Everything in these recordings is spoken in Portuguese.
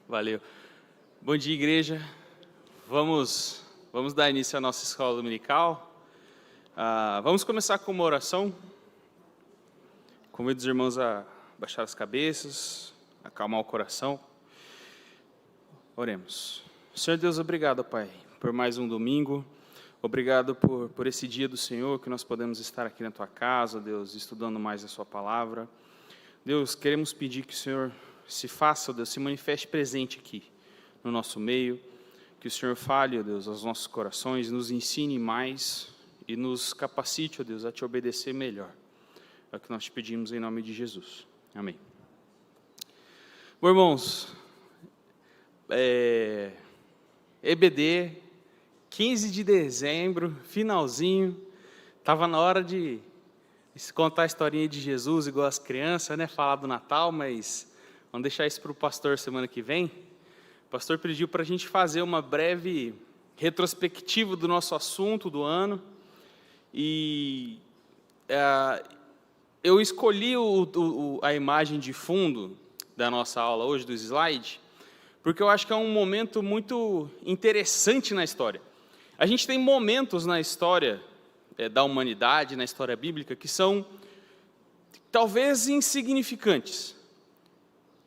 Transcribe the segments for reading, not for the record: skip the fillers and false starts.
Valeu. Bom dia, igreja. Vamos dar início à nossa escola dominical. Vamos começar com uma oração. Convido os irmãos a baixar as cabeças, acalmar o coração. Oremos. Senhor Deus, obrigado, Pai, por mais um domingo. Obrigado por esse dia do Senhor, que nós podemos estar aqui na Tua casa, Deus, estudando mais a Sua palavra. Deus, queremos pedir que o Senhor se faça, Deus, se manifeste presente aqui no nosso meio, que o Senhor fale, ó Deus, aos nossos corações, nos ensine mais e nos capacite, ó Deus, a Te obedecer melhor. É o que nós te pedimos em nome de Jesus. Amém. Bom, irmãos, EBD, 15 de dezembro, finalzinho, estava na hora de contar a historinha de Jesus igual as crianças, né? Falar do Natal, mas vamos deixar isso para o pastor semana que vem. O pastor pediu para a gente fazer uma breve retrospectiva do nosso assunto do ano. E eu escolhi a imagem de fundo da nossa aula hoje, do slide, porque eu acho que é um momento muito interessante na história. A gente tem momentos na história da humanidade, na história bíblica, que são talvez insignificantes,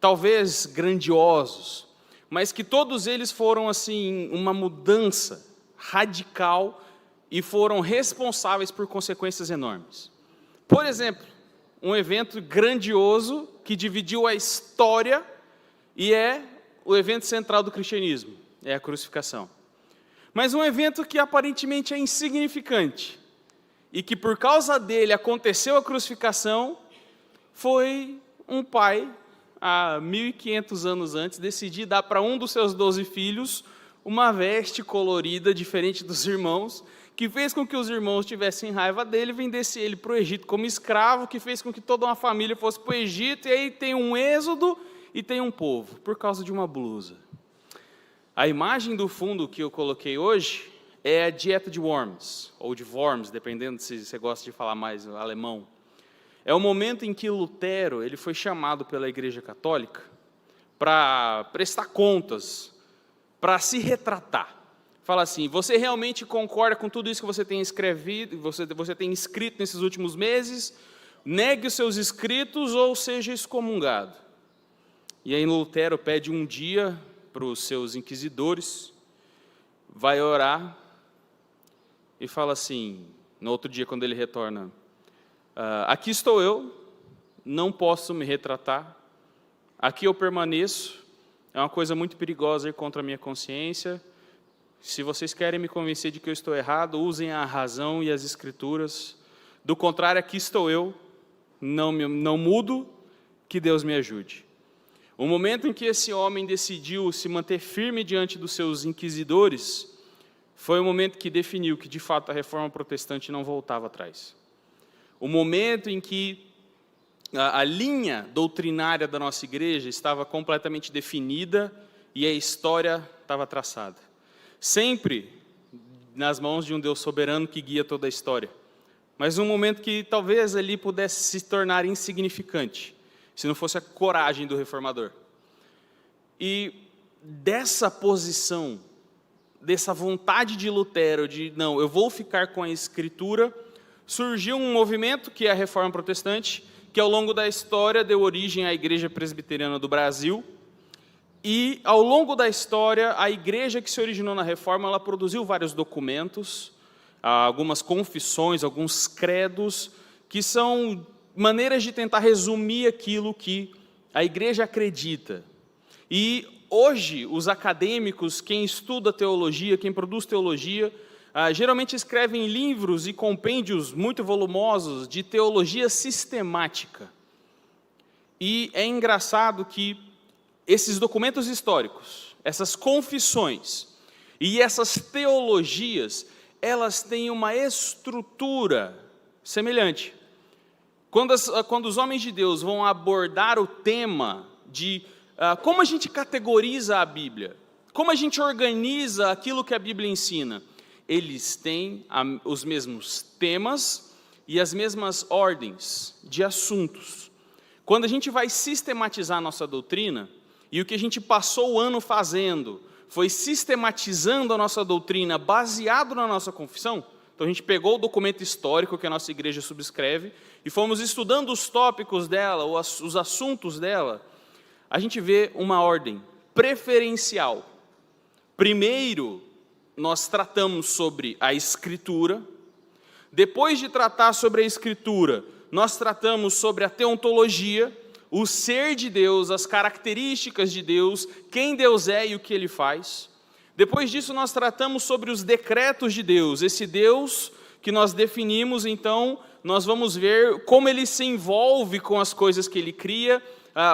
talvez grandiosos, mas que todos eles foram assim uma mudança radical e foram responsáveis por consequências enormes. Por exemplo, um evento grandioso que dividiu a história e é o evento central do cristianismo, é a crucificação. Mas um evento que aparentemente é insignificante e que por causa dele aconteceu a crucificação, foi um pai, há 1.500 anos antes, decidir dar para um dos seus 12 filhos uma veste colorida, diferente dos irmãos, que fez com que os irmãos tivessem raiva dele e vendessem ele para o Egito como escravo, que fez com que toda uma família fosse para o Egito, e aí tem um êxodo e tem um povo, por causa de uma blusa. A imagem do fundo que eu coloquei hoje é a dieta de Worms, ou de Worms, dependendo se você gosta de falar mais alemão. É o momento em que Lutero ele foi chamado pela Igreja Católica para prestar contas, para se retratar. Fala assim: você realmente concorda com tudo isso que você tem escrevido, você tem escrito nesses últimos meses? Negue os seus escritos ou seja excomungado. E aí Lutero pede um dia para os seus inquisidores, vai orar e fala assim, no outro dia quando ele retorna: aqui estou eu, não posso me retratar, aqui eu permaneço, é uma coisa muito perigosa ir contra a minha consciência. Se vocês querem me convencer de que eu estou errado, usem a razão e as escrituras. Do contrário, aqui estou eu, não mudo, que Deus me ajude. O momento em que esse homem decidiu se manter firme diante dos seus inquisidores foi o momento que definiu que, de fato, a reforma protestante não voltava atrás. O momento em que a linha doutrinária da nossa igreja estava completamente definida e a história estava traçada. Sempre nas mãos de um Deus soberano que guia toda a história. Mas um momento que talvez ali pudesse se tornar insignificante, se não fosse a coragem do reformador. E dessa posição, dessa vontade de Lutero, de não, eu vou ficar com a Escritura, surgiu um movimento que é a Reforma Protestante, que ao longo da história deu origem à Igreja Presbiteriana do Brasil. E ao longo da história, a igreja que se originou na Reforma, ela produziu vários documentos, algumas confissões, alguns credos, que são maneiras de tentar resumir aquilo que a igreja acredita. E hoje, os acadêmicos, quem estuda teologia, quem produz teologia, geralmente escrevem livros e compêndios muito volumosos de teologia sistemática. E é engraçado que esses documentos históricos, essas confissões e essas teologias, elas têm uma estrutura semelhante. Quando os homens de Deus vão abordar o tema de como a gente categoriza a Bíblia, como a gente organiza aquilo que a Bíblia ensina, eles têm os mesmos temas e as mesmas ordens de assuntos. Quando a gente vai sistematizar a nossa doutrina, E o que a gente passou o ano fazendo foi sistematizando a nossa doutrina baseado na nossa confissão. Então a gente pegou o documento histórico que a nossa igreja subscreve e fomos estudando os tópicos dela, os assuntos dela. A gente vê uma ordem preferencial. Primeiro, nós tratamos sobre a Escritura. Depois de tratar sobre a Escritura, nós tratamos sobre a teontologia, o ser de Deus, as características de Deus, quem Deus é e o que Ele faz. Depois disso, nós tratamos sobre os decretos de Deus. Esse Deus que nós definimos, então, nós vamos ver como Ele se envolve com as coisas que Ele cria,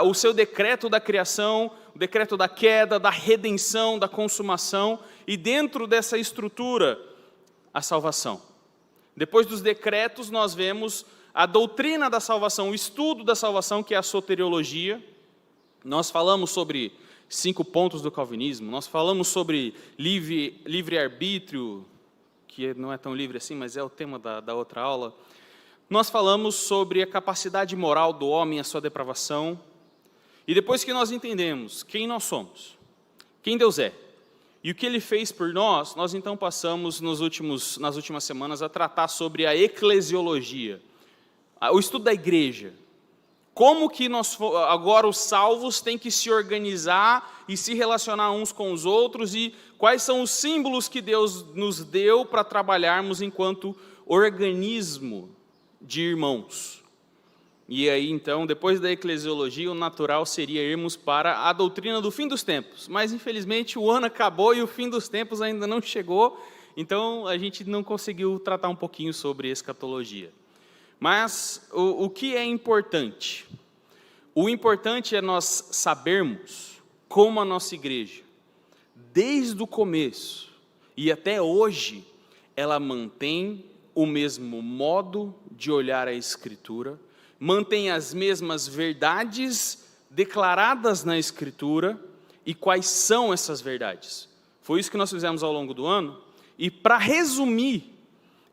o seu decreto da criação, o decreto da queda, da redenção, da consumação, e dentro dessa estrutura, a salvação. Depois dos decretos, nós vemos a doutrina da salvação, o estudo da salvação, que é a soteriologia. Nós falamos sobre 5 pontos do calvinismo, nós falamos sobre livre-arbítrio, que não é tão livre assim, mas é o tema da outra aula. Nós falamos sobre a capacidade moral do homem, a sua depravação. E depois que nós entendemos quem nós somos, quem Deus é, e o que Ele fez por nós, nós então passamos nas últimas semanas a tratar sobre a eclesiologia, o estudo da igreja. Como que agora os salvos têm que se organizar e se relacionar uns com os outros, e quais são os símbolos que Deus nos deu para trabalharmos enquanto organismo de irmãos. E aí então, depois da eclesiologia, o natural seria irmos para a doutrina do fim dos tempos. Mas infelizmente o ano acabou e o fim dos tempos ainda não chegou, então a gente não conseguiu tratar um pouquinho sobre escatologia. Mas o que é importante? O importante é nós sabermos como a nossa igreja, desde o começo e até hoje, ela mantém o mesmo modo de olhar a Escritura, mantém as mesmas verdades declaradas na Escritura. E quais são essas verdades? Foi isso que nós fizemos ao longo do ano. E para resumir,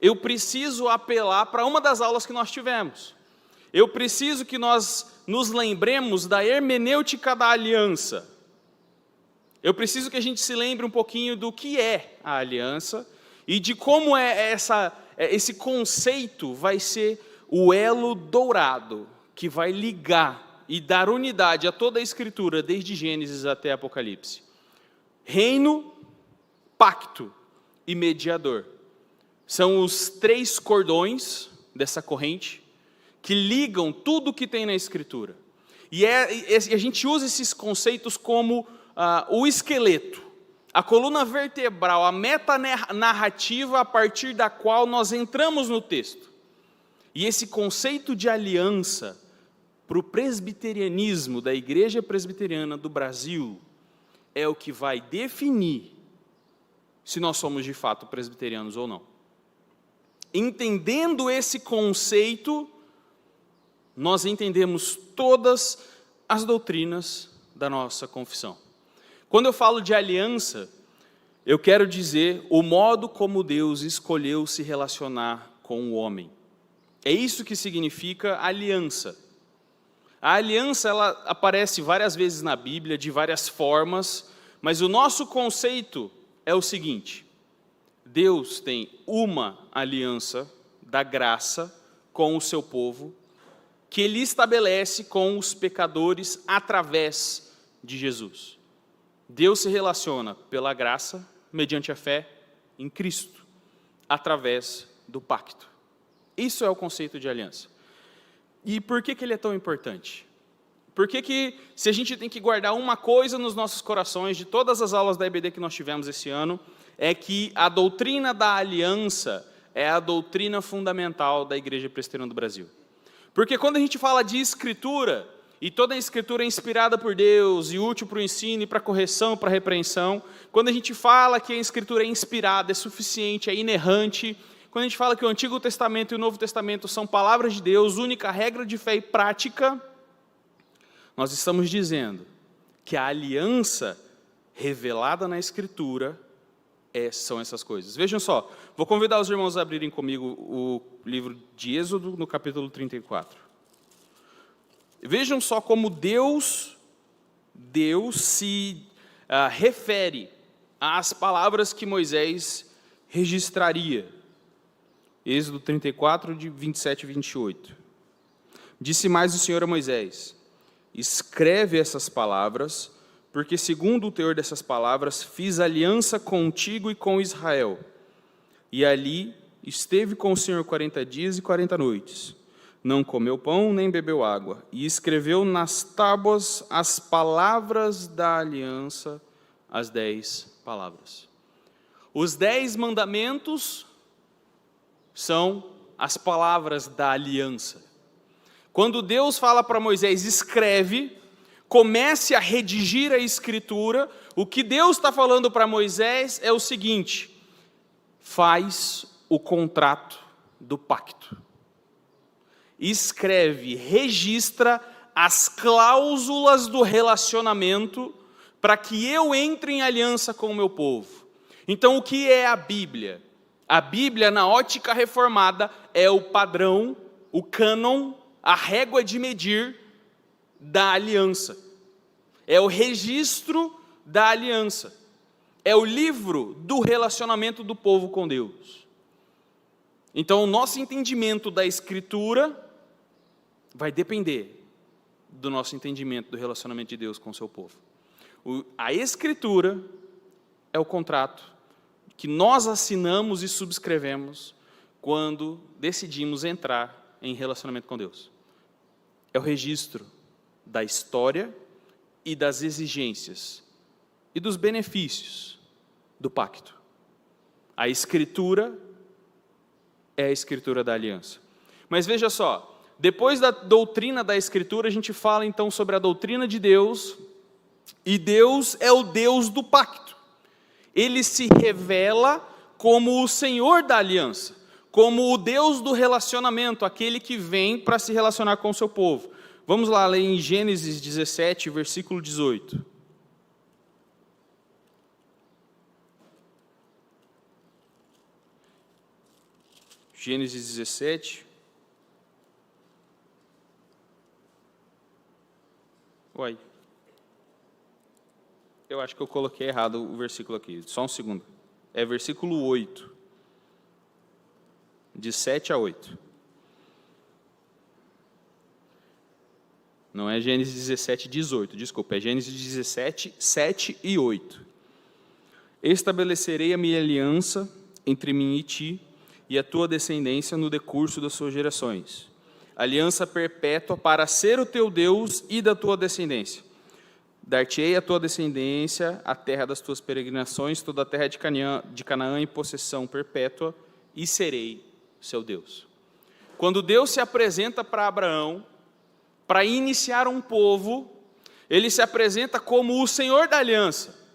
eu preciso apelar para uma das aulas que nós tivemos. Eu preciso que nós nos lembremos da hermenêutica da aliança. Eu preciso que a gente se lembre um pouquinho do que é a aliança e de como esse conceito vai ser o elo dourado que vai ligar e dar unidade a toda a Escritura, desde Gênesis até Apocalipse. Reino, pacto e mediador. São os 3 cordões dessa corrente que ligam tudo o que tem na Escritura. E a gente usa esses conceitos como o esqueleto, a coluna vertebral, a metanarrativa a partir da qual nós entramos no texto. E esse conceito de aliança para o presbiterianismo da Igreja Presbiteriana do Brasil é o que vai definir se nós somos de fato presbiterianos ou não. Entendendo esse conceito, nós entendemos todas as doutrinas da nossa confissão. Quando eu falo de aliança, eu quero dizer o modo como Deus escolheu se relacionar com o homem. É isso que significa aliança. A aliança, ela aparece várias vezes na Bíblia, de várias formas, mas o nosso conceito é o seguinte: Deus tem uma aliança da graça com o seu povo, que Ele estabelece com os pecadores através de Jesus. Deus se relaciona pela graça, mediante a fé em Cristo, através do pacto. Isso é o conceito de aliança. E por que ele é tão importante? Por que se a gente tem que guardar uma coisa nos nossos corações, de todas as aulas da EBD que nós tivemos esse ano, é que a doutrina da aliança é a doutrina fundamental da Igreja Presbiteriana do Brasil. Porque quando a gente fala de Escritura, e toda a Escritura é inspirada por Deus, e útil para o ensino, e para a correção, para a repreensão, quando a gente fala que a Escritura é inspirada, é suficiente, é inerrante, quando a gente fala que o Antigo Testamento e o Novo Testamento são palavras de Deus, única regra de fé e prática, nós estamos dizendo que a aliança revelada na Escritura são essas coisas. Vejam só, vou convidar os irmãos a abrirem comigo o livro de Êxodo, no capítulo 34. Vejam só como Deus Deus se refere às palavras que Moisés registraria. Êxodo 34, de 27 e 28. Disse mais o Senhor a Moisés: escreve essas palavras, porque segundo o teor dessas palavras fiz aliança contigo e com Israel. E ali esteve com o Senhor 40 dias e 40 noites. Não comeu pão nem bebeu água. E escreveu nas tábuas as palavras da aliança, as 10 palavras. Os 10 mandamentos são as palavras da aliança. Quando Deus fala para Moisés, escreve, comece a redigir a escritura, o que Deus está falando para Moisés é o seguinte: faz o contrato do pacto. Escreve, registra as cláusulas do relacionamento para que eu entre em aliança com o meu povo. Então, o que é a Bíblia? A Bíblia, na ótica reformada, é o padrão, o cânon, a régua de medir da aliança. É o registro da aliança. É o livro do relacionamento do povo com Deus. Então, o nosso entendimento da Escritura vai depender do nosso entendimento do relacionamento de Deus com o seu povo. A Escritura é o contrato que nós assinamos e subscrevemos quando decidimos entrar em relacionamento com Deus. É o registro da história e das exigências e dos benefícios do pacto. A Escritura é a Escritura da aliança. Mas veja só, depois da doutrina da Escritura, a gente fala então sobre a doutrina de Deus, e Deus é o Deus do pacto. Ele se revela como o Senhor da aliança, como o Deus do relacionamento, aquele que vem para se relacionar com o seu povo. Vamos lá ler em Gênesis 17, versículo 18. Gênesis 17. Uai. Eu acho que eu coloquei errado o versículo aqui. Só um segundo. É versículo 8. De 7 a 8. Não é Gênesis 17, 18. Desculpa, é Gênesis 17, 7 e 8. Estabelecerei a minha aliança entre mim e ti, e a tua descendência no decurso das suas gerações. Aliança perpétua para ser o teu Deus e da tua descendência. Dar-te-ei a tua descendência a terra das tuas peregrinações, toda a terra de Canaã em possessão perpétua, e serei seu Deus. Quando Deus se apresenta para Abraão, para iniciar um povo, ele se apresenta como o Senhor da aliança.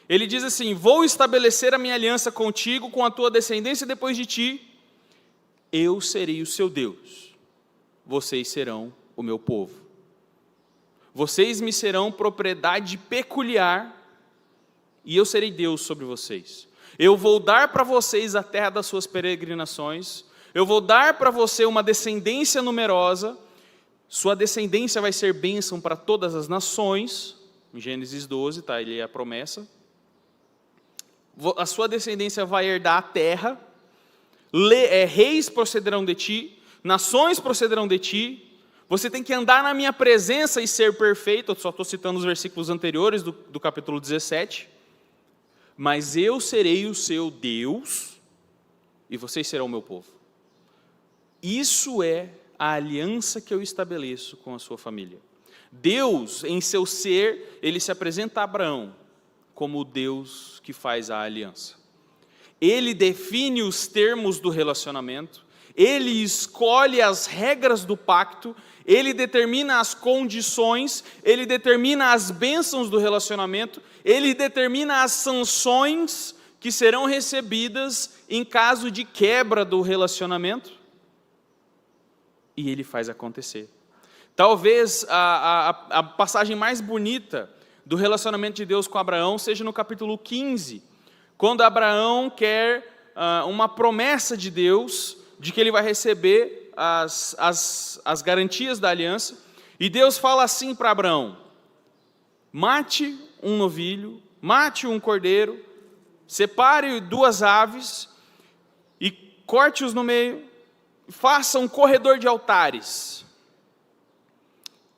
Ele diz assim: vou estabelecer a minha aliança contigo, com a tua descendência depois de ti, eu serei o seu Deus, vocês serão o meu povo. Vocês me serão propriedade peculiar, e eu serei Deus sobre vocês. Eu vou dar para vocês a terra das suas peregrinações, eu vou dar para você uma descendência numerosa, sua descendência vai ser bênção para todas as nações, em Gênesis 12, tá, ele é a promessa. A sua descendência vai herdar a terra, reis procederão de ti, nações procederão de ti. Você tem que andar na minha presença e ser perfeito. Eu só estou citando os versículos anteriores do capítulo 17. Mas eu serei o seu Deus e vocês serão o meu povo. Isso é a aliança que eu estabeleço com a sua família. Deus, em seu ser, ele se apresenta a Abraão como o Deus que faz a aliança. Ele define os termos do relacionamento, ele escolhe as regras do pacto, ele determina as condições, ele determina as bênçãos do relacionamento, ele determina as sanções que serão recebidas em caso de quebra do relacionamento, e ele faz acontecer. Talvez a passagem mais bonita do relacionamento de Deus com Abraão seja no capítulo 15, quando Abraão quer uma promessa de Deus, de que ele vai receber as garantias da aliança, e Deus fala assim para Abraão: mate um novilho, mate um cordeiro, separe 2 aves e corte-os no meio, faça um corredor de altares.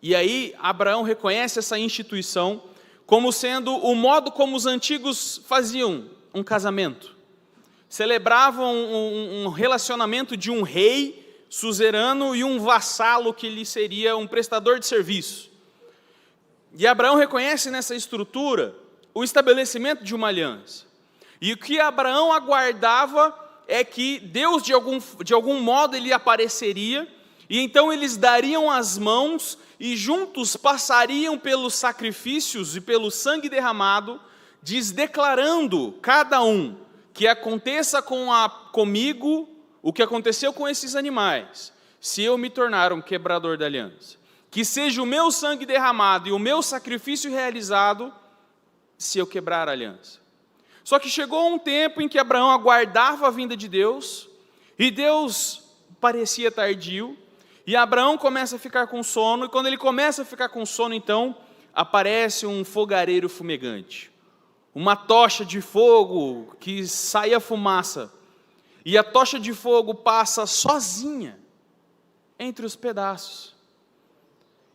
E aí Abraão reconhece essa instituição como sendo o modo como os antigos faziam um casamento. Celebravam um relacionamento de um rei suzerano e um vassalo que lhe seria um prestador de serviço. E Abraão reconhece nessa estrutura o estabelecimento de uma aliança. E o que Abraão aguardava é que Deus, de algum modo, ele apareceria, e então eles dariam as mãos, e juntos passariam pelos sacrifícios e pelo sangue derramado, declarando cada um que aconteça comigo o que aconteceu com esses animais, se eu me tornar um quebrador da aliança. Que seja o meu sangue derramado e o meu sacrifício realizado, se eu quebrar a aliança. Só que chegou um tempo em que Abraão aguardava a vinda de Deus, e Deus parecia tardio, e Abraão começa a ficar com sono, e quando ele começa a ficar com sono, então, aparece um fogareiro fumegante, uma tocha de fogo que saía fumaça, e a tocha de fogo passa sozinha entre os pedaços.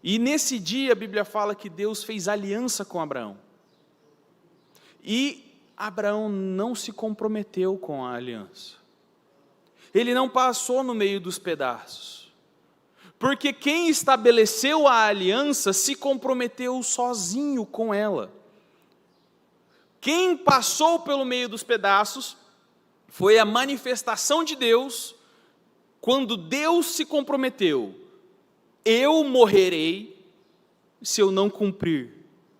E nesse dia a Bíblia fala que Deus fez aliança com Abraão. E Abraão não se comprometeu com a aliança. Ele não passou no meio dos pedaços. Porque quem estabeleceu a aliança se comprometeu sozinho com ela. Quem passou pelo meio dos pedaços foi a manifestação de Deus, quando Deus se comprometeu: eu morrerei se eu não cumprir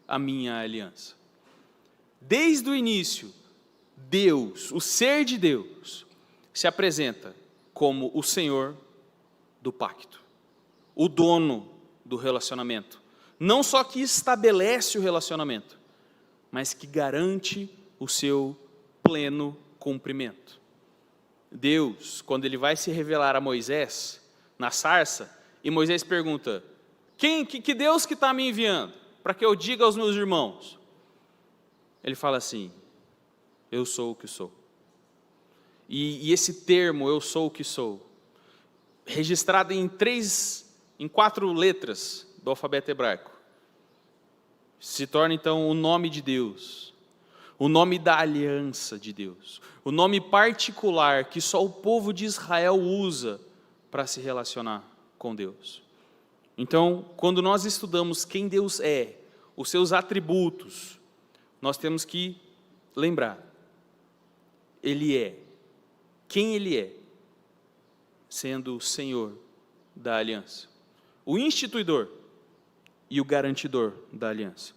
a minha aliança. Desde o início, Deus, o ser de Deus, se apresenta como o Senhor do pacto, o dono do relacionamento. Não só que estabelece o relacionamento, mas que garante o seu pleno cumprimento. Deus, quando ele vai se revelar a Moisés, na sarça, e Moisés pergunta: que Deus que está me enviando? Para que eu diga aos meus irmãos? Ele fala assim: eu sou o que sou. E esse termo, eu sou o que sou, registrado em 4 letras do alfabeto hebraico, se torna então o nome de Deus, o nome da aliança de Deus, o nome particular que só o povo de Israel usa para se relacionar com Deus. Então, quando nós estudamos quem Deus é, os seus atributos, nós temos que lembrar, Ele é, quem Ele é, sendo o Senhor da aliança, o instituidor e o garantidor da aliança.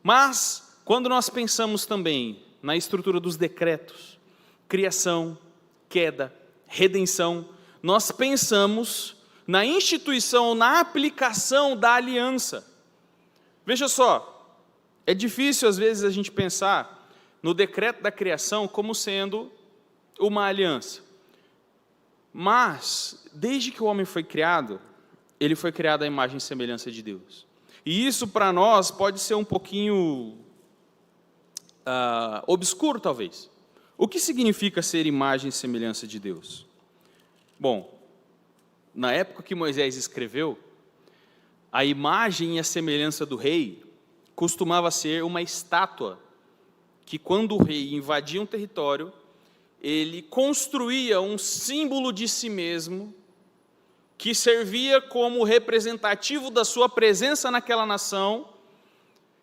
Mas, quando nós pensamos também na estrutura dos decretos, criação, queda, redenção, nós pensamos na instituição, na aplicação da aliança. Veja só, é difícil às vezes a gente pensar no decreto da criação como sendo uma aliança. Mas, desde que o homem foi criado, ele foi criado à imagem e semelhança de Deus. E isso para nós pode ser um pouquinho obscuro talvez. O que significa ser imagem e semelhança de Deus? Bom, na época que Moisés escreveu, a imagem e a semelhança do rei costumava ser uma estátua que, quando o rei invadia um território, ele construía um símbolo de si mesmo que servia como representativo da sua presença naquela nação,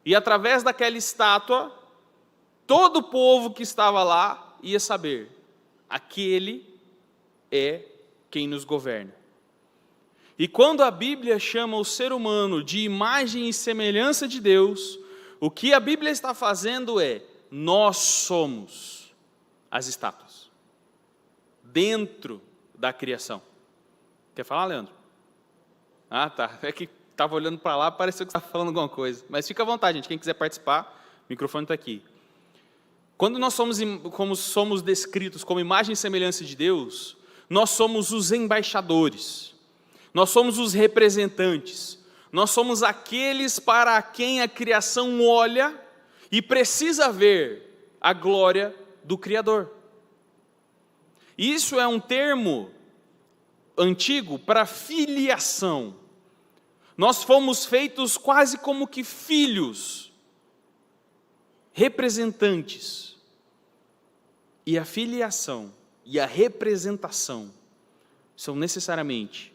e através daquela estátua, todo o povo que estava lá ia saber: aquele é quem nos governa. E quando a Bíblia chama o ser humano de imagem e semelhança de Deus, o que a Bíblia está fazendo é: nós somos as estátuas, dentro da criação. Quer falar, Leandro? Ah, tá. É que estava olhando para lá, pareceu que você estava falando alguma coisa. Mas fica à vontade, gente. Quem quiser participar, o microfone está aqui. Quando nós somos descritos como imagem e semelhança de Deus, nós somos os embaixadores. Nós somos os representantes, Nós somos aqueles para quem a criação olha e precisa ver a glória do Criador. Isso é um termo antigo para filiação. Nós fomos feitos quase como que filhos, representantes. E a filiação e a representação são necessariamente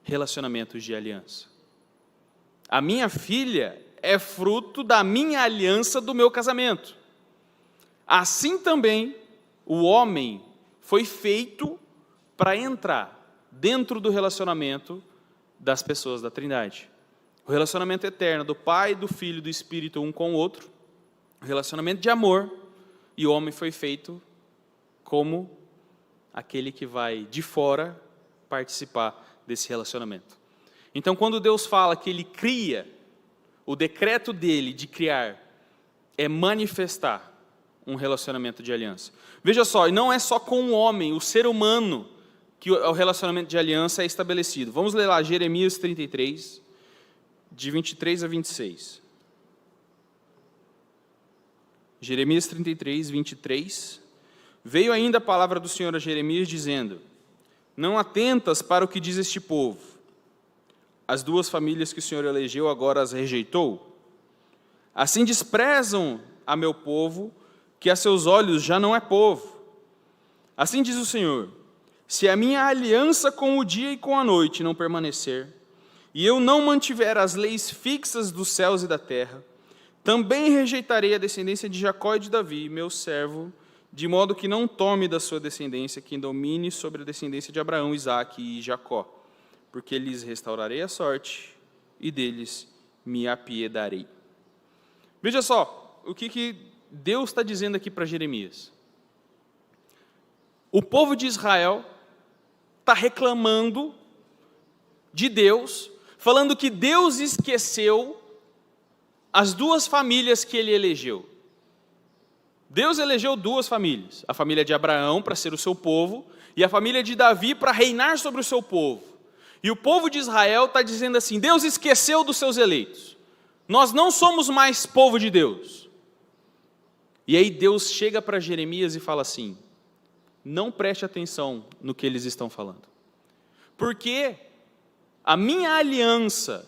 relacionamentos de aliança. A minha filha é fruto da minha aliança do meu casamento. Assim também, o homem foi feito para entrar dentro do relacionamento das pessoas da Trindade. O relacionamento eterno do Pai, do Filho e do Espírito um com o outro. O relacionamento de amor. E o homem foi feito como aquele que vai de fora participar desse relacionamento. Então, quando Deus fala que Ele cria, o decreto dele de criar é manifestar um relacionamento de aliança. Veja só, e não é só com o homem, o ser humano, que o relacionamento de aliança é estabelecido. Vamos ler lá Jeremias 33, de 23 a 26. Jeremias 33, 23. Veio ainda a palavra do Senhor a Jeremias, dizendo: não atentas para o que diz este povo. As duas famílias que o Senhor elegeu agora as rejeitou. Assim desprezam a meu povo, que a seus olhos já não é povo. Assim diz o Senhor: se a minha aliança com o dia e com a noite não permanecer, e eu não mantiver as leis fixas dos céus e da terra, também rejeitarei a descendência de Jacó e de Davi, meu servo, de modo que não tome da sua descendência quem domine sobre a descendência de Abraão, Isaque e Jacó, porque lhes restaurarei a sorte e deles me apiedarei. Veja só o que Deus está dizendo aqui para Jeremias. O povo de Israel está reclamando de Deus, falando que Deus esqueceu as duas famílias que ele elegeu. Deus elegeu duas famílias, a família de Abraão para ser o seu povo e a família de Davi para reinar sobre o seu povo. E o povo de Israel está dizendo assim: Deus esqueceu dos seus eleitos, nós não somos mais povo de Deus. E aí Deus chega para Jeremias e fala assim: não preste atenção no que eles estão falando, porque a minha aliança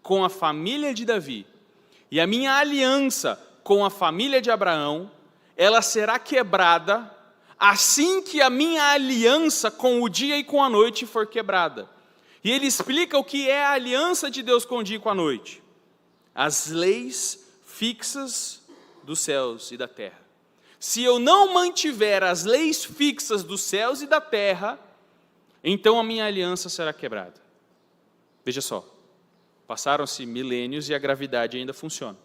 com a família de Davi e a minha aliança com a família de Abraão, ela será quebrada assim que a minha aliança com o dia e com a noite for quebrada. E ele explica o que é a aliança de Deus com o dia e com a noite: as leis fixas dos céus e da terra. Se eu não mantiver as leis fixas dos céus e da terra, então a minha aliança será quebrada. Veja só, passaram-se milênios e a gravidade ainda funciona.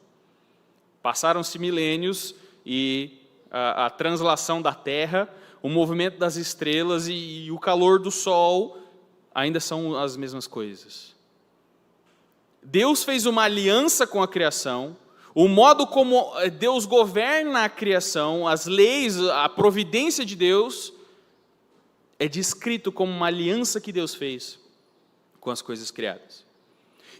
Passaram-se milênios e a translação da terra, o movimento das estrelas e o calor do sol ainda são as mesmas coisas. Deus fez uma aliança com a criação, o modo como Deus governa a criação, as leis, a providência de Deus, é descrito como uma aliança que Deus fez com as coisas criadas.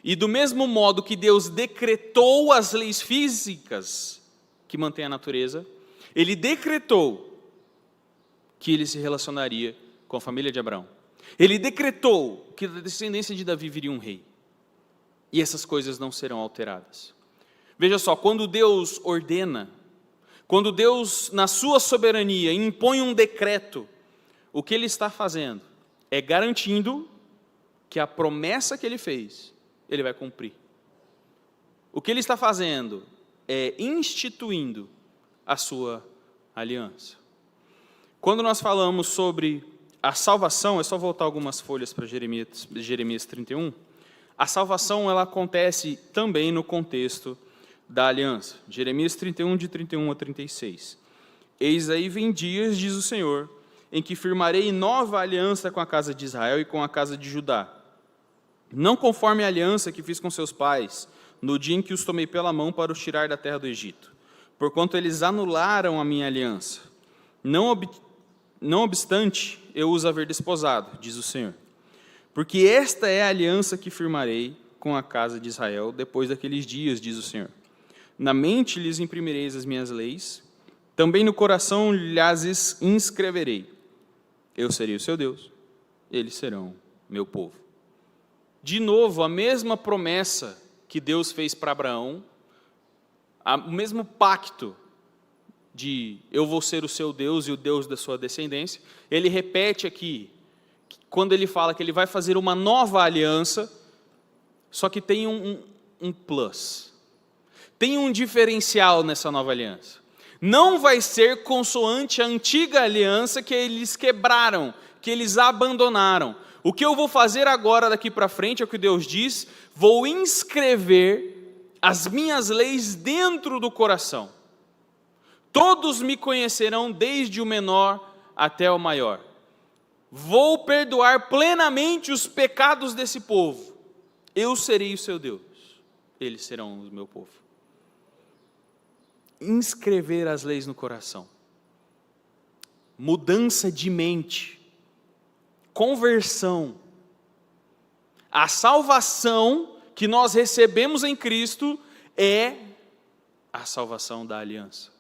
E do mesmo modo que Deus decretou as leis físicas que mantêm a natureza, Ele decretou que ele se relacionaria com a família de Abraão. Ele decretou que da descendência de Davi viria um rei. E essas coisas não serão alteradas. Veja só, quando Deus ordena, quando Deus, na sua soberania, impõe um decreto, o que Ele está fazendo é garantindo que a promessa que Ele fez, Ele vai cumprir. O que Ele está fazendo é instituindo a sua aliança. Quando nós falamos sobre a salvação, é só voltar algumas folhas para Jeremias 31, a salvação ela acontece também no contexto da aliança. Jeremias 31, de 31 a 36. Eis aí vem dias, diz o Senhor, em que firmarei nova aliança com a casa de Israel e com a casa de Judá. Não conforme a aliança que fiz com seus pais, no dia em que os tomei pela mão para os tirar da terra do Egito, porquanto eles anularam a minha aliança. Não obstante, eu os haver desposado, diz o Senhor. Porque esta é a aliança que firmarei com a casa de Israel depois daqueles dias, diz o Senhor. Na mente lhes imprimireis as minhas leis, também no coração lhes inscreverei. Eu serei o seu Deus, eles serão meu povo. De novo, a mesma promessa que Deus fez para Abraão, o mesmo pacto de eu vou ser o seu Deus e o Deus da sua descendência, ele repete aqui, quando ele fala que ele vai fazer uma nova aliança, só que tem um plus, tem um diferencial nessa nova aliança. Não vai ser consoante a antiga aliança que eles quebraram, que eles abandonaram. O que eu vou fazer agora daqui para frente, é o que Deus diz, vou inscrever as minhas leis dentro do coração. Todos me conhecerão desde o menor até o maior. Vou perdoar plenamente os pecados desse povo. Eu serei o seu Deus, eles serão o meu povo. Inscrever as leis no coração. Mudança de mente. Conversão. A salvação que nós recebemos em Cristo é a salvação da aliança.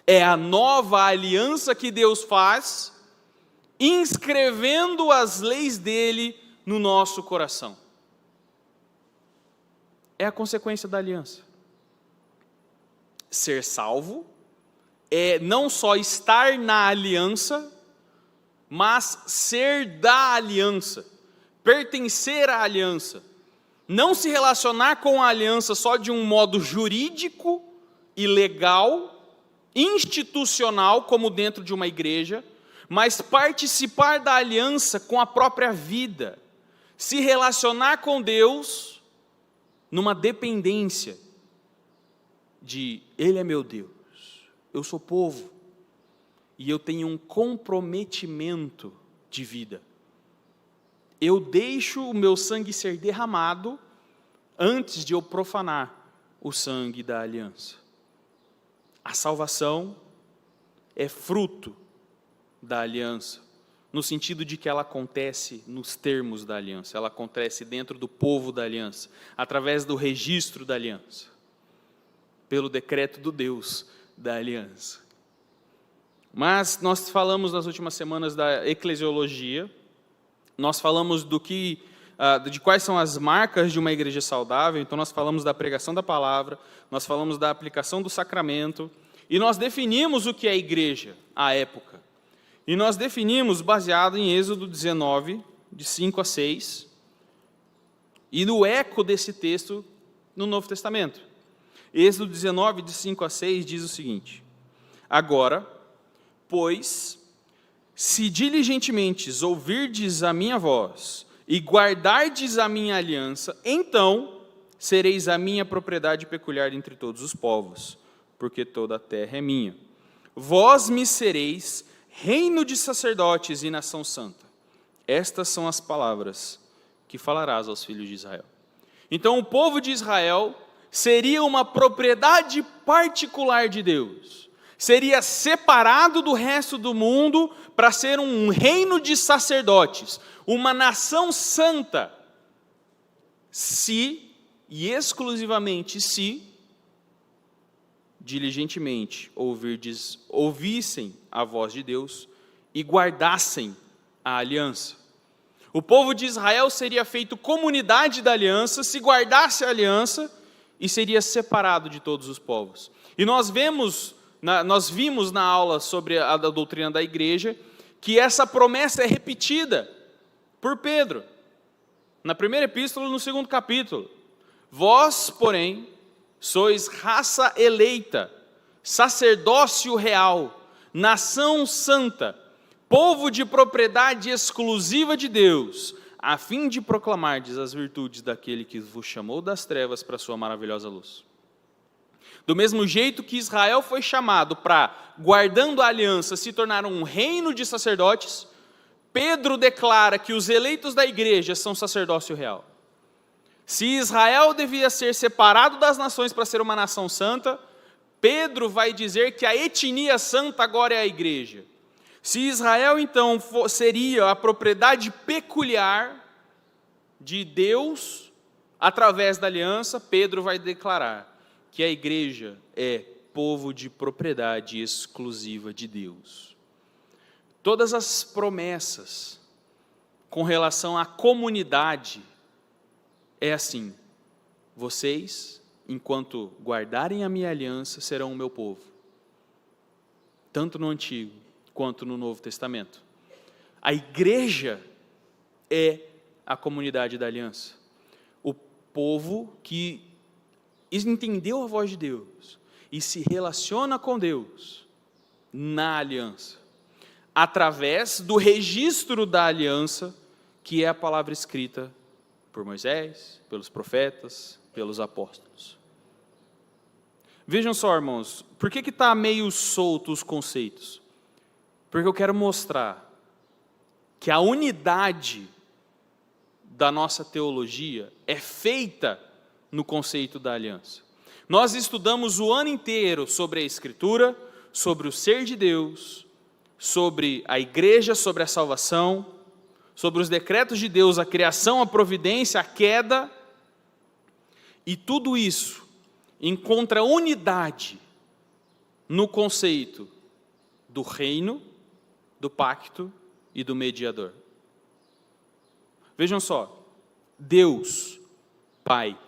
É a nova aliança que Deus faz, inscrevendo as leis dele no nosso coração. É a consequência da aliança. Ser salvo é não só estar na aliança, mas ser da aliança, pertencer à aliança. Não se relacionar com a aliança só de um modo jurídico e legal, institucional, como dentro de uma igreja, mas participar da aliança com a própria vida, se relacionar com Deus numa dependência de Ele é meu Deus, eu sou povo, e eu tenho um comprometimento de vida. Eu deixo o meu sangue ser derramado antes de eu profanar o sangue da aliança. A salvação é fruto da aliança, no sentido de que ela acontece nos termos da aliança, ela acontece dentro do povo da aliança, através do registro da aliança, pelo decreto do Deus da aliança. Mas nós falamos nas últimas semanas da eclesiologia, nós falamos de quais são as marcas de uma igreja saudável, então nós falamos da pregação da palavra, nós falamos da aplicação do sacramento, e nós definimos o que é igreja à época. E nós definimos baseado em Êxodo 19, de 5 a 6, e no eco desse texto no Novo Testamento. Êxodo 19, de 5 a 6, diz o seguinte: agora, pois, se diligentemente ouvirdes a minha voz e guardardes a minha aliança, então sereis a minha propriedade peculiar entre todos os povos, porque toda a terra é minha. Vós me sereis reino de sacerdotes e nação santa. Estas são as palavras que falarás aos filhos de Israel. Então o povo de Israel seria uma propriedade particular de Deus. Seria separado do resto do mundo para ser um reino de sacerdotes, uma nação santa, se, e exclusivamente se, diligentemente ouvissem a voz de Deus e guardassem a aliança. O povo de Israel seria feito comunidade da aliança, se guardasse a aliança, e seria separado de todos os povos. E nós vimos na aula sobre a doutrina da igreja, que essa promessa é repetida por Pedro, na primeira epístola, no segundo capítulo. Vós, porém, sois raça eleita, sacerdócio real, nação santa, povo de propriedade exclusiva de Deus, a fim de proclamardes as virtudes daquele que vos chamou das trevas para a sua maravilhosa luz. Do mesmo jeito que Israel foi chamado para, guardando a aliança, se tornar um reino de sacerdotes, Pedro declara que os eleitos da igreja são sacerdócio real. Se Israel devia ser separado das nações para ser uma nação santa, Pedro vai dizer que a etnia santa agora é a igreja. Se Israel, então, seria a propriedade peculiar de Deus, através da aliança, Pedro vai declarar que a igreja é povo de propriedade exclusiva de Deus. Todas as promessas com relação à comunidade é assim: vocês, enquanto guardarem a minha aliança, serão o meu povo, tanto no Antigo quanto no Novo Testamento. A igreja é a comunidade da aliança, o povo que entendeu a voz de Deus e se relaciona com Deus na aliança, através do registro da aliança, que é a palavra escrita por Moisés, pelos profetas, pelos apóstolos. Vejam só, irmãos, por que está meio solto os conceitos? Porque eu quero mostrar que a unidade da nossa teologia é feita no conceito da aliança. Nós estudamos o ano inteiro sobre a Escritura, sobre o ser de Deus, sobre a igreja, sobre a salvação, sobre os decretos de Deus, a criação, a providência, a queda, e tudo isso encontra unidade no conceito do reino, do pacto e do mediador. Vejam só, Deus, Pai,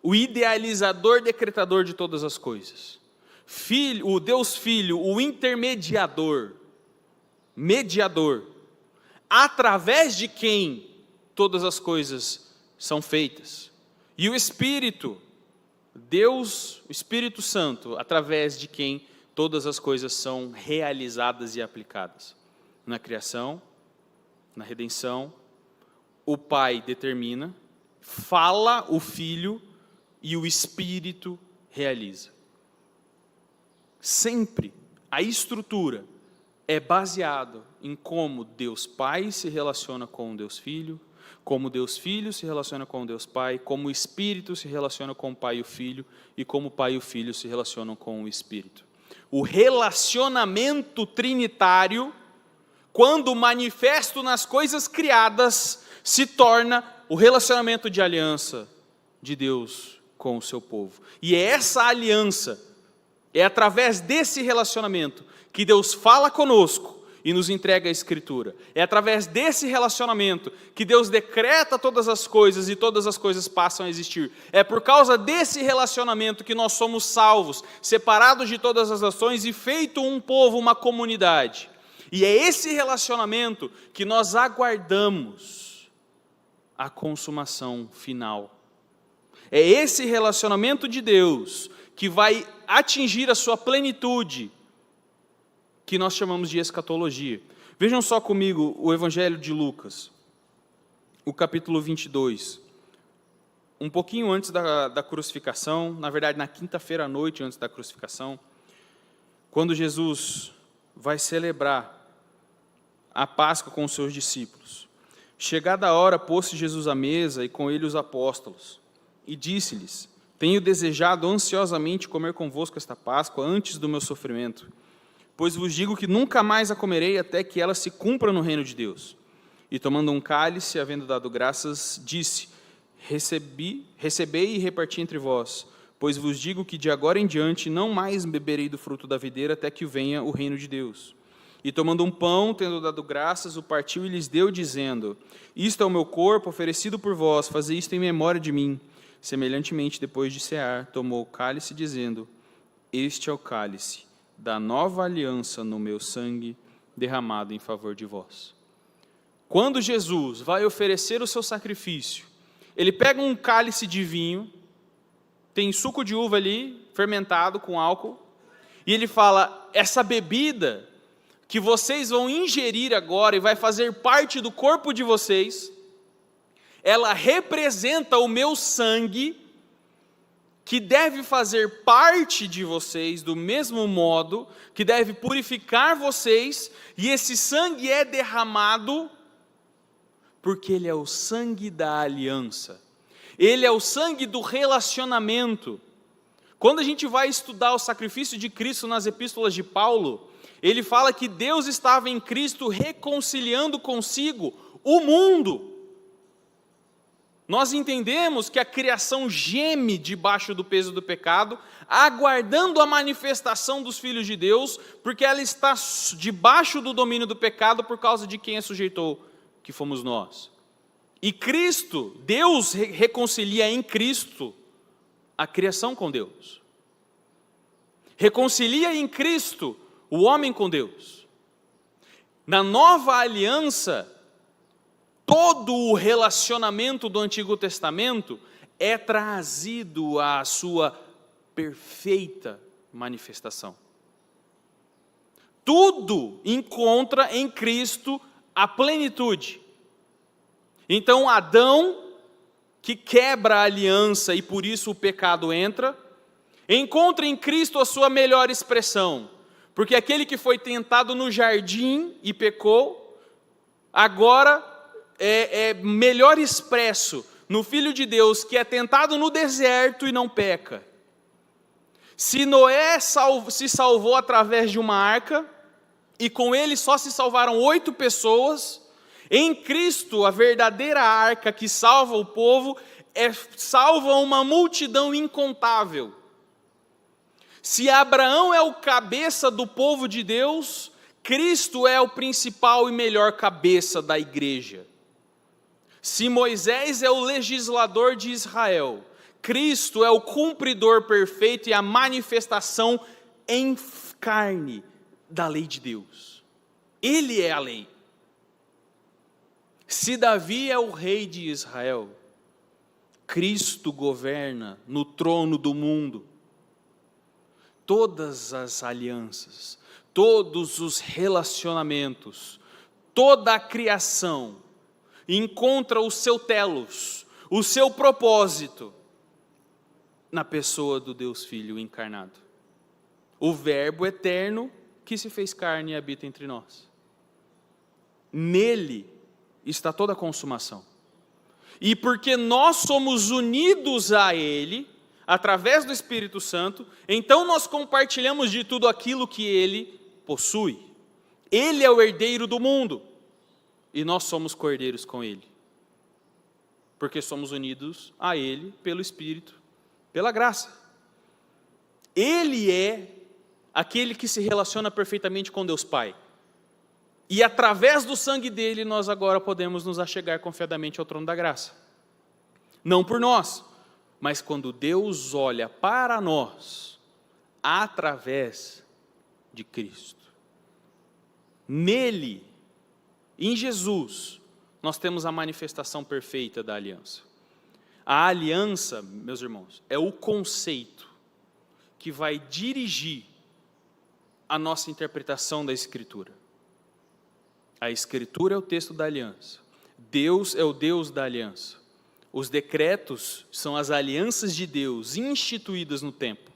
o idealizador, decretador de todas as coisas, Filho, o Deus Filho, o intermediador, mediador, através de quem todas as coisas são feitas, e o Espírito, Deus, o Espírito Santo, através de quem todas as coisas são realizadas e aplicadas. Na criação, na redenção, o Pai determina, fala o Filho e o Espírito realiza. Sempre a estrutura é baseada em como Deus Pai se relaciona com Deus Filho, como Deus Filho se relaciona com Deus Pai, como o Espírito se relaciona com o Pai e o Filho, e como o Pai e o Filho se relacionam com o Espírito. O relacionamento trinitário, quando manifesto nas coisas criadas, se torna o relacionamento de aliança de Deus com o seu povo. E é essa aliança, é através desse relacionamento que Deus fala conosco e nos entrega a Escritura. É através desse relacionamento que Deus decreta todas as coisas e todas as coisas passam a existir. É por causa desse relacionamento que nós somos salvos, separados de todas as nações e feito um povo, uma comunidade. E é esse relacionamento que nós aguardamos a consumação final. É esse relacionamento de Deus que vai atingir a sua plenitude, que nós chamamos de escatologia. Vejam só comigo o Evangelho de Lucas, o capítulo 22. Um pouquinho antes da crucificação, na verdade na quinta-feira à noite antes da crucificação, quando Jesus vai celebrar a Páscoa com os seus discípulos. Chegada a hora, pôs-se Jesus à mesa e com ele os apóstolos, e disse-lhes: tenho desejado ansiosamente comer convosco esta Páscoa antes do meu sofrimento, pois vos digo que nunca mais a comerei até que ela se cumpra no reino de Deus. E tomando um cálice, havendo dado graças, disse: recebei e reparti entre vós, pois vos digo que de agora em diante não mais beberei do fruto da videira até que venha o reino de Deus. E tomando um pão, tendo dado graças, o partiu e lhes deu, dizendo: isto é o meu corpo oferecido por vós, fazei isto em memória de mim. Semelhantemente, depois de cear, tomou o cálice, dizendo: este é o cálice da nova aliança no meu sangue, derramado em favor de vós. Quando Jesus vai oferecer o seu sacrifício, ele pega um cálice de vinho, tem suco de uva ali, fermentado com álcool, e ele fala: essa bebida que vocês vão ingerir agora e vai fazer parte do corpo de vocês, ela representa o meu sangue, que deve fazer parte de vocês do mesmo modo, que deve purificar vocês, e esse sangue é derramado porque ele é o sangue da aliança. Ele é o sangue do relacionamento. Quando a gente vai estudar o sacrifício de Cristo nas epístolas de Paulo, ele fala que Deus estava em Cristo reconciliando consigo o mundo. Nós entendemos que a criação geme debaixo do peso do pecado, aguardando a manifestação dos filhos de Deus, porque ela está debaixo do domínio do pecado por causa de quem a sujeitou, que fomos nós. E Cristo, Deus reconcilia em Cristo a criação com Deus. Reconcilia em Cristo o homem com Deus. Na nova aliança, todo o relacionamento do Antigo Testamento é trazido à sua perfeita manifestação. Tudo encontra em Cristo a plenitude. Então Adão, que quebra a aliança e por isso o pecado entra, encontra em Cristo a sua melhor expressão, porque aquele que foi tentado no jardim e pecou, agora é melhor expresso no Filho de Deus, que é tentado no deserto e não peca. Se Noé se salvou através de uma arca, e com ele só se salvaram 8 pessoas, em Cristo, a verdadeira arca que salva o povo, salva uma multidão incontável. Se Abraão é o cabeça do povo de Deus, Cristo é o principal e melhor cabeça da igreja. Se Moisés é o legislador de Israel, Cristo é o cumpridor perfeito e a manifestação em carne da lei de Deus. Ele é a lei. Se Davi é o rei de Israel, Cristo governa no trono do mundo. Todas as alianças, todos os relacionamentos, toda a criação encontra o seu telos, o seu propósito na pessoa do Deus Filho encarnado. O Verbo eterno que se fez carne e habita entre nós. Nele está toda a consumação. E porque nós somos unidos a Ele, através do Espírito Santo, então nós compartilhamos de tudo aquilo que Ele possui. Ele é o herdeiro do mundo. E nós somos cordeiros com Ele. Porque somos unidos a Ele pelo Espírito, pela graça. Ele é aquele que se relaciona perfeitamente com Deus Pai. E através do sangue dele, nós agora podemos nos achegar confiadamente ao trono da graça. Não por nós, mas quando Deus olha para nós, através de Cristo. Nele, em Jesus, nós temos a manifestação perfeita da aliança. A aliança, meus irmãos, é o conceito que vai dirigir a nossa interpretação da Escritura. A Escritura é o texto da aliança. Deus é o Deus da aliança. Os decretos são as alianças de Deus instituídas no tempo.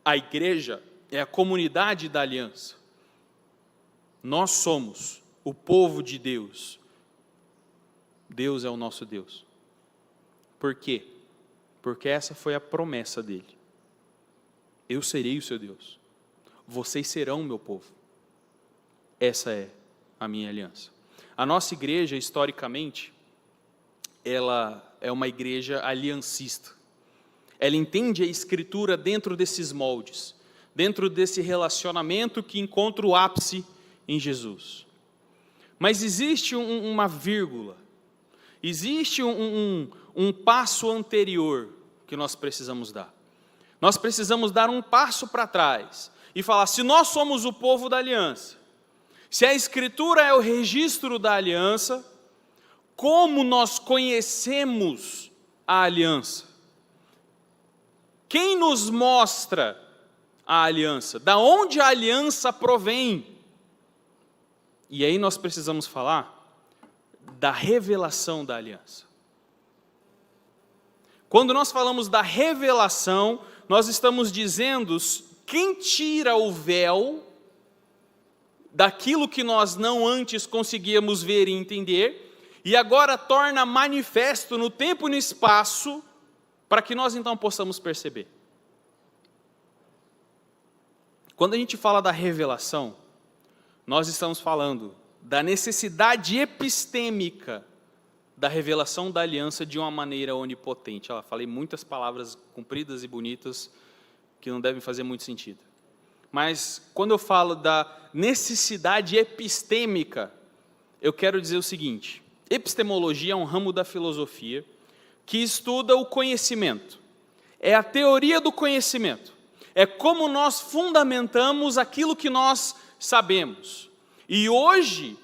A igreja é a comunidade da aliança. Nós somos o povo de Deus. Deus é o nosso Deus. Por quê? Porque essa foi a promessa dele. Eu serei o seu Deus. Vocês serão o meu povo. Essa é a minha aliança. A nossa igreja, historicamente, ela é uma igreja aliancista. Ela entende a Escritura dentro desses moldes, dentro desse relacionamento que encontra o ápice em Jesus. Mas existe uma vírgula, existe um passo anterior que nós precisamos dar. Nós precisamos dar um passo para trás e falar, se nós somos o povo da aliança, se a Escritura é o registro da aliança, como nós conhecemos a aliança? Quem nos mostra a aliança? Da onde a aliança provém? E aí nós precisamos falar da revelação da aliança. Quando nós falamos da revelação, nós estamos dizendo quem tira o véu daquilo que nós não antes conseguíamos ver e entender, e agora torna manifesto no tempo e no espaço, para que nós então possamos perceber. Quando a gente fala da revelação, nós estamos falando da necessidade epistêmica da revelação da aliança de uma maneira onipotente. Falei muitas palavras compridas e bonitas que não devem fazer muito sentido. Mas quando eu falo da necessidade epistêmica, eu quero dizer o seguinte: epistemologia é um ramo da filosofia que estuda o conhecimento. É a teoria do conhecimento. É como nós fundamentamos aquilo que nós sabemos. E hoje,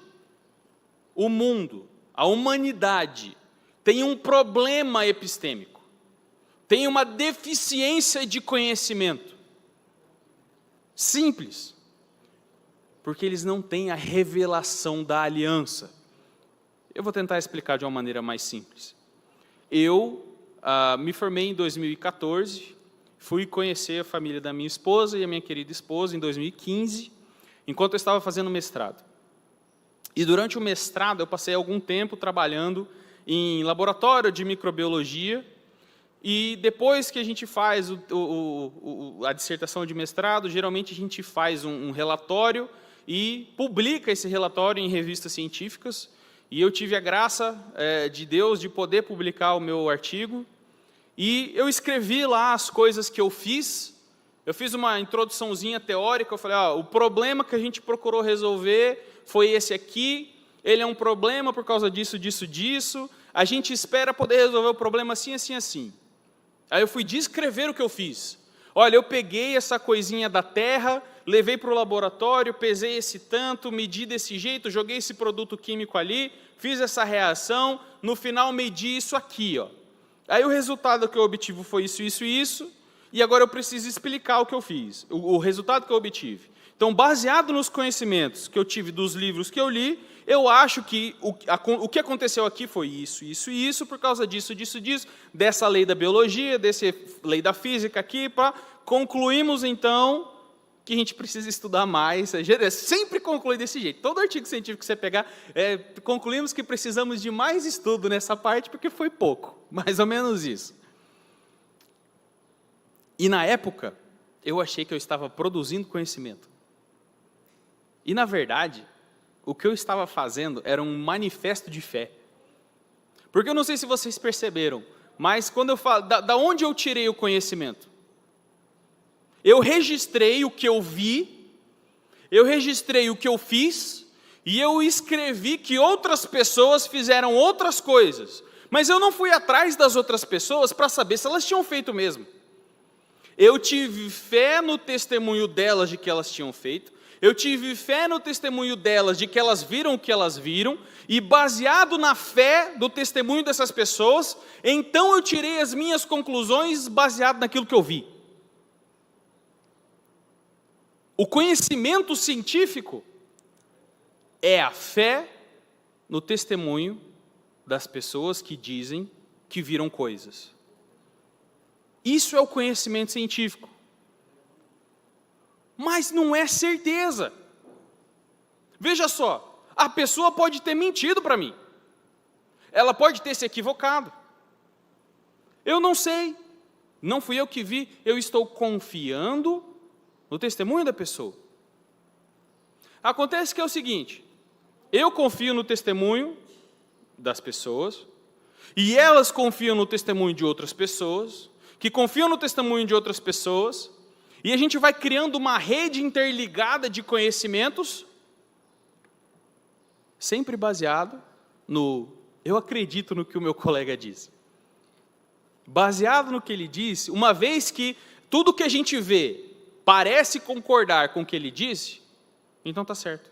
o mundo, a humanidade, tem um problema epistêmico. Tem uma deficiência de conhecimento. Simples. Porque eles não têm a revelação da aliança. Eu vou tentar explicar de uma maneira mais simples. Eu me formei em 2014, fui conhecer a família da minha esposa e a minha querida esposa em 2015, enquanto eu estava fazendo mestrado. E durante o mestrado eu passei algum tempo trabalhando em laboratório de microbiologia, e depois que a gente faz a dissertação de mestrado, geralmente a gente faz um relatório e publica esse relatório em revistas científicas. E eu tive a graça de Deus de poder publicar o meu artigo. E eu escrevi lá as coisas que eu fiz. Eu fiz uma introduçãozinha teórica. Eu falei, o problema que a gente procurou resolver foi esse aqui. Ele é um problema por causa disso, disso, disso. A gente espera poder resolver o problema assim, assim, assim. Aí eu fui descrever o que eu fiz. Olha, eu peguei essa coisinha da terra, levei para o laboratório, pesei esse tanto, medi desse jeito, joguei esse produto químico ali, fiz essa reação, no final medi isso aqui. Aí o resultado que eu obtive foi isso, isso e isso, e agora eu preciso explicar o que eu fiz, o resultado que eu obtive. Então, baseado nos conhecimentos que eu tive dos livros que eu li, eu acho que o que aconteceu aqui foi isso, isso e isso, por causa disso, disso, disso, dessa lei da biologia, dessa lei da física aqui, concluímos, então, que a gente precisa estudar mais. Sempre conclui desse jeito. Todo artigo científico que você pegar, concluímos que precisamos de mais estudo nessa parte, porque foi pouco. Mais ou menos isso. E na época, eu achei que eu estava produzindo conhecimento. E na verdade, o que eu estava fazendo era um manifesto de fé. Porque eu não sei se vocês perceberam, mas quando eu falo, da onde eu tirei o conhecimento? Eu registrei o que eu vi, eu registrei o que eu fiz, e eu escrevi que outras pessoas fizeram outras coisas. Mas eu não fui atrás das outras pessoas para saber se elas tinham feito mesmo. Eu tive fé no testemunho delas de que elas tinham feito, eu tive fé no testemunho delas de que elas viram o que elas viram, e baseado na fé do testemunho dessas pessoas, então eu tirei as minhas conclusões baseado naquilo que eu vi. O conhecimento científico é a fé no testemunho das pessoas que dizem que viram coisas. Isso é o conhecimento científico. Mas não é certeza. Veja só, a pessoa pode ter mentido para mim. Ela pode ter se equivocado. Eu não sei. Não fui eu que vi. Eu estou confiando no testemunho da pessoa. Acontece que é o seguinte: eu confio no testemunho das pessoas, e elas confiam no testemunho de outras pessoas, que confiam no testemunho de outras pessoas, e a gente vai criando uma rede interligada de conhecimentos, sempre baseado no eu acredito no que o meu colega disse. Baseado no que ele disse, uma vez que tudo que a gente vê parece concordar com o que ele disse, então está certo.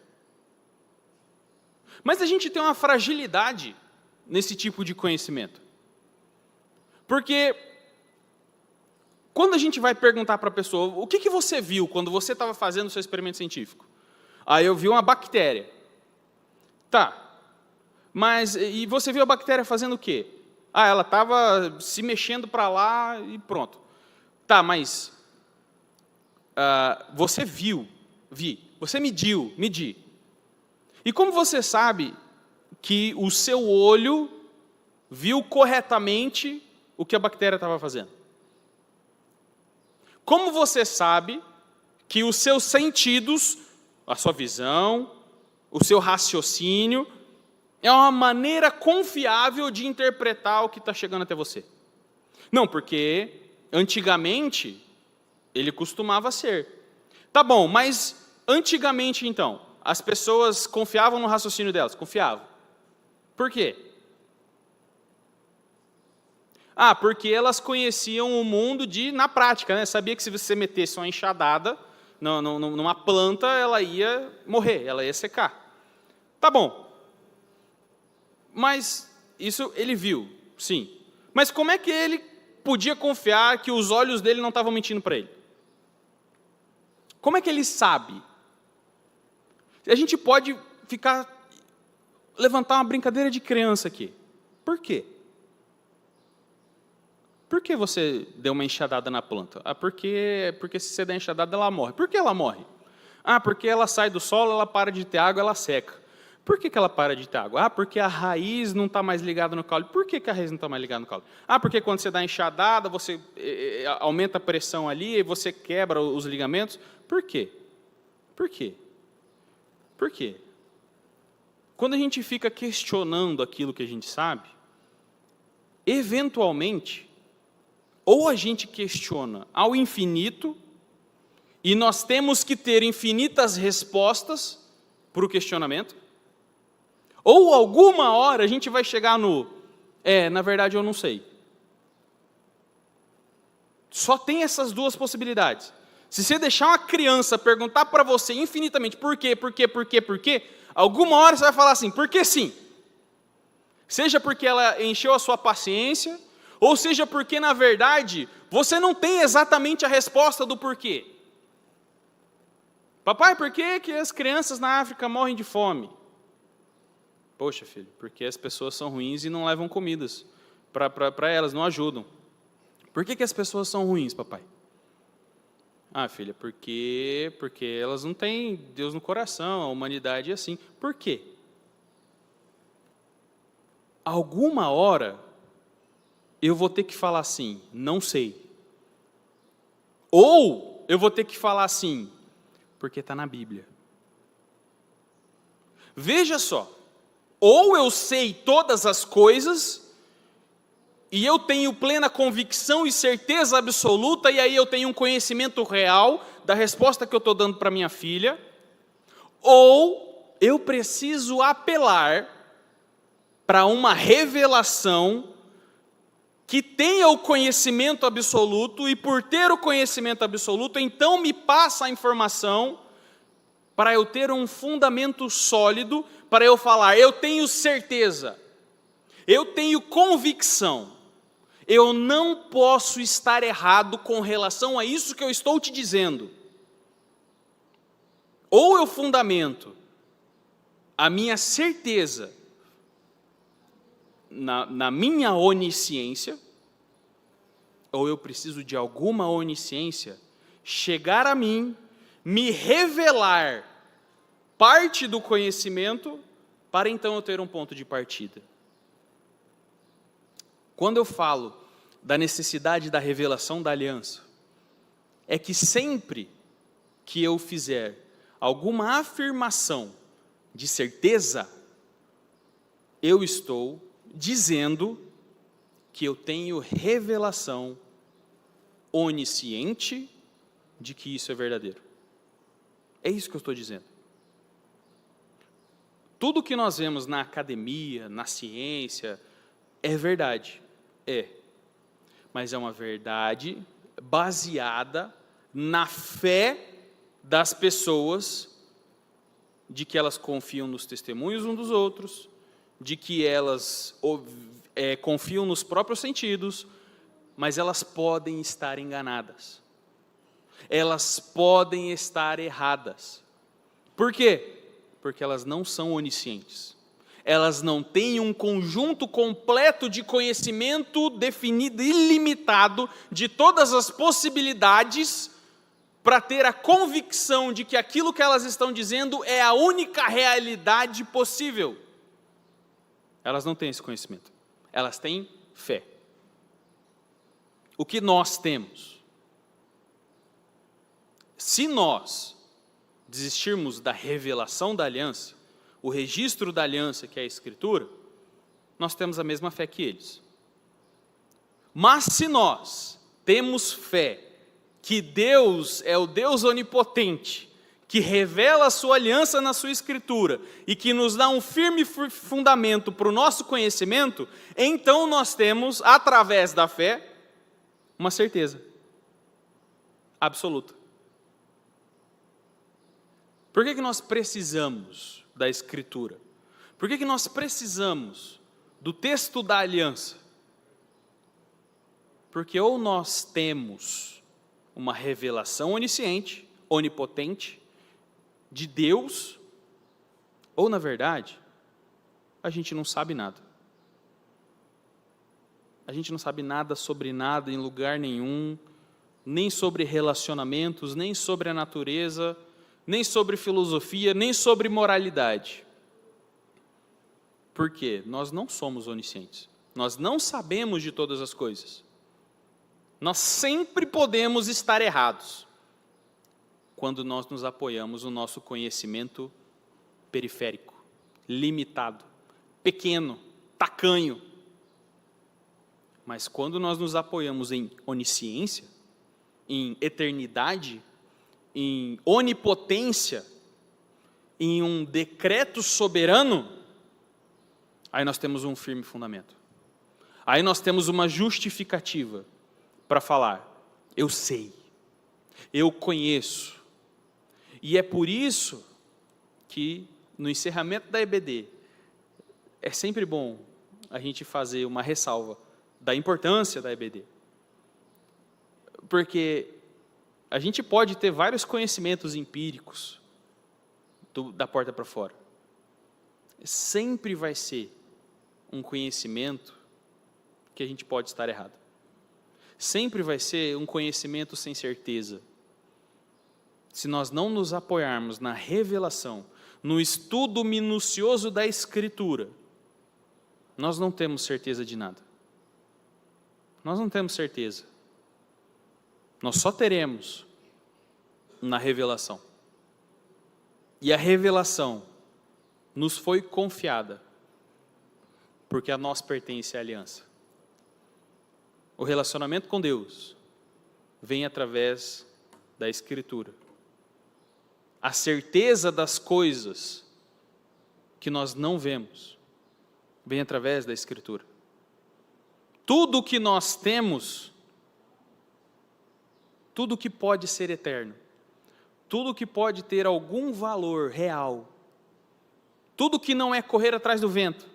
Mas a gente tem uma fragilidade nesse tipo de conhecimento. Porque quando a gente vai perguntar para a pessoa, o que você viu quando você estava fazendo o seu experimento científico? Eu vi uma bactéria. Tá, mas e você viu a bactéria fazendo o quê? Ela estava se mexendo para lá e pronto. Tá, mas você viu, você medi. E como você sabe que o seu olho viu corretamente o que a bactéria estava fazendo? Como você sabe que os seus sentidos, a sua visão, o seu raciocínio, É uma maneira confiável de interpretar o que está chegando até você. Não, porque antigamente ele costumava ser. Tá bom, mas antigamente então, as pessoas confiavam no raciocínio delas? Confiavam. Por quê? Porque elas conheciam o mundo na prática, né? Sabia que se você metesse uma enxadada numa planta, ela ia morrer, ela ia secar. Tá bom. Mas isso ele viu, sim. Mas como é que ele podia confiar que os olhos dele não estavam mentindo para ele? Como é que ele sabe? A gente pode levantar uma brincadeira de criança aqui. Por quê? Por que você deu uma enxadada na planta? Porque se você der enxadada, ela morre. Por que ela morre? Porque ela sai do solo, ela para de ter água, ela seca. Por que ela para de ter água? Porque a raiz não está mais ligada no caule. Por que a raiz não está mais ligada no caule? Porque quando você dá enxadada, você aumenta a pressão ali e você quebra os ligamentos. Por quê? Por quê? Por quê? Quando a gente fica questionando aquilo que a gente sabe, eventualmente, ou a gente questiona ao infinito, e nós temos que ter infinitas respostas para o questionamento, ou alguma hora a gente vai chegar na verdade eu não sei. Só tem essas duas possibilidades. Se você deixar uma criança perguntar para você infinitamente por quê, alguma hora você vai falar assim, porque sim. Seja porque ela encheu a sua paciência, ou seja porque, na verdade, você não tem exatamente a resposta do porquê. Papai, por que as crianças na África morrem de fome? Poxa, filho, porque as pessoas são ruins e não levam comidas para elas, não ajudam. Por que as pessoas são ruins, papai? Filha, porque elas não têm Deus no coração, a humanidade é assim. Por quê? Alguma hora eu vou ter que falar assim, não sei. Ou eu vou ter que falar assim, porque está na Bíblia. Veja só, ou eu sei todas as coisas, e eu tenho plena convicção e certeza absoluta, e aí eu tenho um conhecimento real da resposta que eu estou dando para minha filha, ou eu preciso apelar para uma revelação que tenha o conhecimento absoluto, e por ter o conhecimento absoluto, então me passa a informação para eu ter um fundamento sólido, para eu falar, eu tenho certeza, eu tenho convicção, eu não posso estar errado com relação a isso que eu estou te dizendo. Ou eu fundamento a minha certeza na minha onisciência, ou eu preciso de alguma onisciência chegar a mim, me revelar parte do conhecimento, para então eu ter um ponto de partida. Quando eu falo da necessidade da revelação da aliança, é que sempre que eu fizer alguma afirmação de certeza, eu estou dizendo que eu tenho revelação onisciente de que isso é verdadeiro. É isso que eu estou dizendo. Tudo que nós vemos na academia, na ciência, é verdade. Mas é uma verdade baseada na fé das pessoas, de que elas confiam nos testemunhos uns dos outros, de que elas confiam nos próprios sentidos, mas elas podem estar enganadas. Elas podem estar erradas. Por quê? Porque elas não são oniscientes. Elas não têm um conjunto completo de conhecimento definido, ilimitado, de todas as possibilidades, para ter a convicção de que aquilo que elas estão dizendo é a única realidade possível. Elas não têm esse conhecimento. Elas têm fé. O que nós temos? Se nós desistirmos da revelação da aliança, o registro da aliança, que é a Escritura, nós temos a mesma fé que eles. Mas se nós temos fé que Deus é o Deus onipotente, que revela a sua aliança na sua Escritura e que nos dá um firme fundamento para o nosso conhecimento, então nós temos, através da fé, uma certeza absoluta. Por que nós precisamos da Escritura? Por que nós precisamos do texto da aliança? Porque ou nós temos uma revelação onisciente, onipotente, de Deus, ou na verdade, a gente não sabe nada. A gente não sabe nada sobre nada em lugar nenhum, nem sobre relacionamentos, nem sobre a natureza, nem sobre filosofia, nem sobre moralidade. Por quê? Nós não somos oniscientes. Nós não sabemos de todas as coisas. Nós sempre podemos estar errados quando nós nos apoiamos no nosso conhecimento periférico, limitado, pequeno, tacanho. Mas quando nós nos apoiamos em onisciência, em eternidade, em onipotência, em um decreto soberano, aí nós temos um firme fundamento. Aí nós temos uma justificativa para falar: eu sei, eu conheço. E é por isso que no encerramento da EBD é sempre bom a gente fazer uma ressalva da importância da EBD. Porque a gente pode ter vários conhecimentos empíricos da porta para fora. Sempre vai ser um conhecimento que a gente pode estar errado. Sempre vai ser um conhecimento sem certeza. Se nós não nos apoiarmos na revelação, no estudo minucioso da Escritura, nós não temos certeza de nada. Nós não temos certeza. Nós só teremos na revelação. E a revelação nos foi confiada, porque a nós pertence a aliança. O relacionamento com Deus vem através da Escritura. A certeza das coisas que nós não vemos vem através da Escritura. Tudo o que nós temos, tudo que pode ser eterno, tudo que pode ter algum valor real, tudo que não é correr atrás do vento,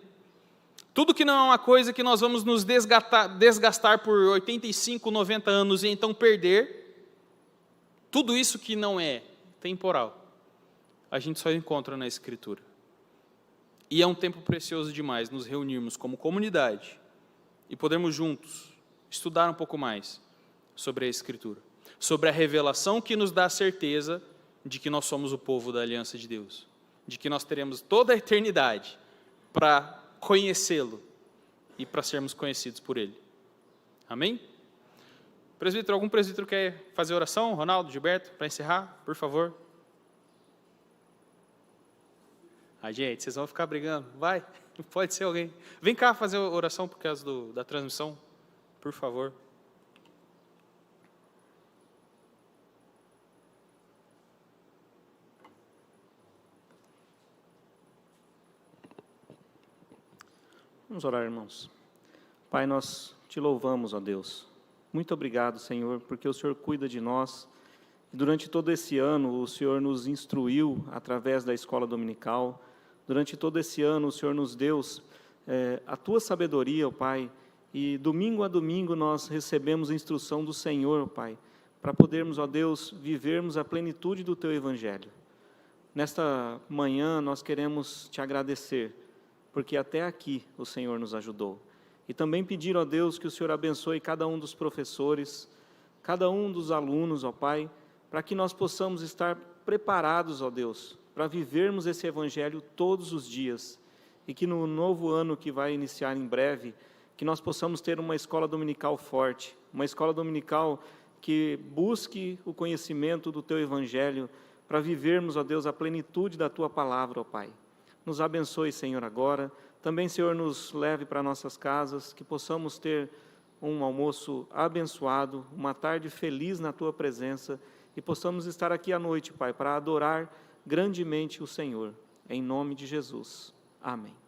tudo que não é uma coisa que nós vamos nos desgastar por 85, 90 anos e então perder, tudo isso que não é temporal, a gente só encontra na Escritura. E é um tempo precioso demais nos reunirmos como comunidade e podermos juntos estudar um pouco mais sobre a Escritura, sobre a revelação que nos dá a certeza de que nós somos o povo da aliança de Deus, de que nós teremos toda a eternidade para conhecê-lo e para sermos conhecidos por Ele. Amém? Presbítero, algum presbítero quer fazer oração? Ronaldo, Gilberto, para encerrar, por favor. Gente, vocês vão ficar brigando. Vai, pode ser alguém. Vem cá fazer oração por causa da transmissão, por favor. Vamos orar, irmãos. Pai, nós te louvamos, ó Deus. Muito obrigado, Senhor, porque o Senhor cuida de nós. Durante todo esse ano, o Senhor nos instruiu através da escola dominical. Durante todo esse ano, o Senhor nos deu a Tua sabedoria, ó Pai. E domingo a domingo nós recebemos a instrução do Senhor, ó Pai, para podermos, ó Deus, vivermos a plenitude do Teu Evangelho. Nesta manhã nós queremos Te agradecer, porque até aqui o Senhor nos ajudou. E também pedir, ó Deus, que o Senhor abençoe cada um dos professores, cada um dos alunos, ó Pai, para que nós possamos estar preparados, ó Deus, para vivermos esse Evangelho todos os dias. E que no novo ano que vai iniciar em breve, que nós possamos ter uma escola dominical forte, uma escola dominical que busque o conhecimento do Teu Evangelho, para vivermos, ó Deus, a plenitude da Tua palavra, ó Pai. nos abençoe, Senhor, agora. Também, Senhor, nos leve para nossas casas, que possamos ter um almoço abençoado, uma tarde feliz na Tua presença, e possamos estar aqui à noite, Pai, para adorar grandemente o Senhor. Em nome de Jesus. Amém.